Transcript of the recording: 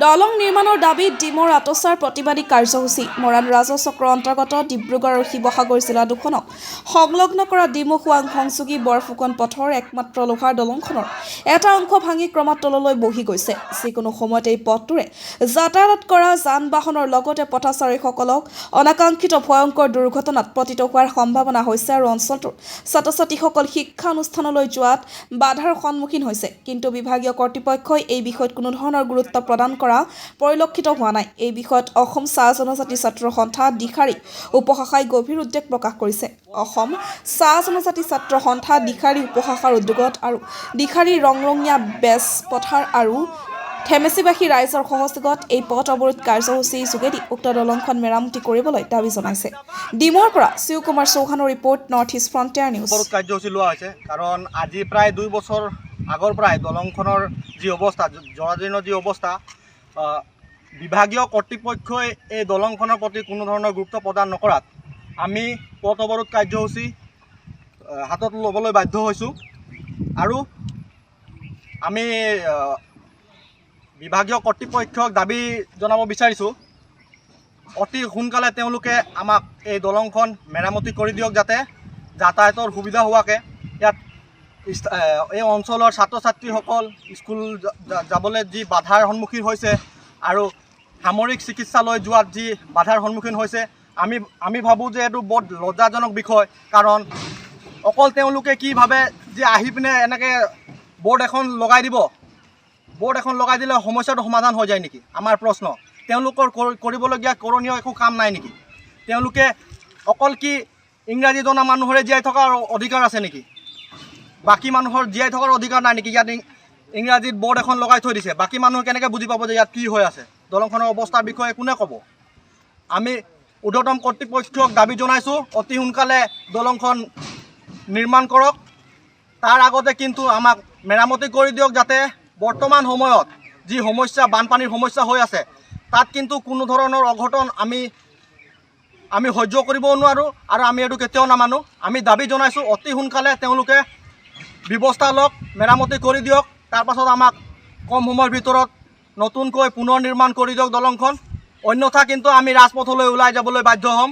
দলং নিৰ্মাণৰ দাবীত ডিমৰ আতচাৰ প্ৰতিবাদী কাৰ্যসূচী মৰাণ ৰাজহ চক্ৰৰ অন্তৰ্গত ডিব্ৰুগড় আৰু শিৱসাগৰ জিলা দুখনক সংলগ্ন কৰা ডিমু খোৱাং সংযোগী বৰফুকন পথৰ একমাত্ৰ লোহাৰ দলংখনৰ এটা অংশ ভাঙি ক্ৰমাৎ তললৈ বহি গৈছে। যিকোনো সময়তে এই পথটোৰে যাতায়াত কৰা যান বাহনৰ লগতে পথচাৰীসকলক অনাকাংক্ষিত ভয়ংকৰ দুৰ্ঘটনাত পতিত হোৱাৰ সম্ভাৱনা হৈছে আৰু অঞ্চলটোৰ ছাত্ৰ ছাত্ৰীসকল শিক্ষা অনুষ্ঠানলৈ যোৱাত বাধাৰ সন্মুখীন হৈছে। কিন্তু বিভাগীয় কৰ্তৃপক্ষই এই বিষয়ত কোনো ধৰণৰ গুৰুত্ব প্ৰদান কৰা পৰিলক্ষিত হোৱা নাই। এই বিষয়ত অসম চাহ জনজাতি ছাত্ৰ সন্থা দিখাৰী উপশাখাই গভীৰ উদ্বেগ প্ৰকাশ কৰিছে। অসম চাহ জনজাতি ছাত্ৰ সন্থা দিখাৰী উপশাখাৰ উদ্যোগত আৰু দিখাৰী ৰংৰঙীয়া বেজ পথাৰ আৰু ধেমেচিবাসী ৰাইজৰ সহযোগত এই পথ অৱৰোধ কাৰ্যসূচীৰ যোগেদি উক্ত দলংখন মেৰামতি কৰিবলৈ দাবী জনাইছে। ডিমৰ পৰা শিৱ কুমাৰ চৌহানৰ report, north east frontier news. কাৰ্যসূচী লোৱা হৈছে কাৰণ আজি প্ৰায় 2 বছৰ আগৰ পৰাই দলংখনৰ যি অৱস্থা, জৰাজীৰ্ণ যি অৱস্থা, বিভাগীয় কৰ্তৃপক্ষই এই দলংখনৰ প্ৰতি কোনো ধৰণৰ গুৰুত্ব প্ৰদান নকৰাত আমি পথ অৱৰোধ কাৰ্যসূচী হাতত ল'বলৈ বাধ্য হৈছোঁ আৰু আমি বিভাগীয় কৰ্তৃপক্ষক দাবী জনাব বিচাৰিছোঁ অতি সোনকালে তেওঁলোকে আমাক এই দলংখন মেৰামতি কৰি দিয়ক, যাতে যাতায়াতৰ সুবিধা হোৱাকৈ ইয়াত এই অঞ্চলৰ ছাত্ৰ ছাত্ৰীসকল স্কুল যাবলৈ যি বাধাৰ সন্মুখীন হৈছে আৰু সামৰিক চিকিৎসালয় যোৱাত যি বাধাৰ সন্মুখীন হৈছে, আমি ভাবোঁ যে এইটো বৰ লজ্জাজনক বিষয়। কাৰণ অকল তেওঁলোকে কি ভাবে যে আহি পিনে এনেকৈ বৰ্ড এখন লগাই দিব, বৰ্ড এখন লগাই দিলে সমস্যাটো সমাধান হৈ যায় নেকি? আমাৰ প্ৰশ্ন, তেওঁলোকৰ কৰিবলগীয়া কৰণীয় একো কাম নাই নেকি? তেওঁলোকে অকল কি ইংৰাজী জনা মানুহৰে জীয়াই থকাৰ অধিকাৰ আছে নেকি? বাকী মানুহৰ জীয়াই থকাৰ অধিকাৰ নাই নেকি? ইয়াত ইংৰাজীত বৰ্ড এখন লগাই থৈ দিছে, বাকী মানুহে কেনেকৈ বুজি পাব যে ইয়াত কি হৈ আছে? দলংখনৰ অৱস্থাৰ বিষয়ে কোনে ক'ব? আমি ঊৰ্ধ্বতম কৰ্তৃপক্ষক দাবী জনাইছোঁ অতি সোনকালে দলংখন নিৰ্মাণ কৰক। তাৰ আগতে কিন্তু আমাক মেৰামতি কৰি দিয়ক, যাতে বৰ্তমান সময়ত যি সমস্যা, বানপানীৰ সমস্যা হৈ আছে, তাত কিন্তু কোনো ধৰণৰ অঘটন আমি সহ্য কৰিবও নোৱাৰোঁ আৰু আমি এইটো কেতিয়াও নামানো। আমি দাবী জনাইছোঁ অতি সোনকালে তেওঁলোকে ব্যৱস্থা লওক, মেৰামতি কৰি দিয়ক। তাৰপাছত আমাক কম সময়ৰ ভিতৰত নতুনকৈ পুনৰ নিৰ্মাণ কৰি দিয়ক দলংখন, অন্যথা কিন্তু আমি ৰাজপথলৈ ওলাই যাবলৈ বাধ্য হ'ম।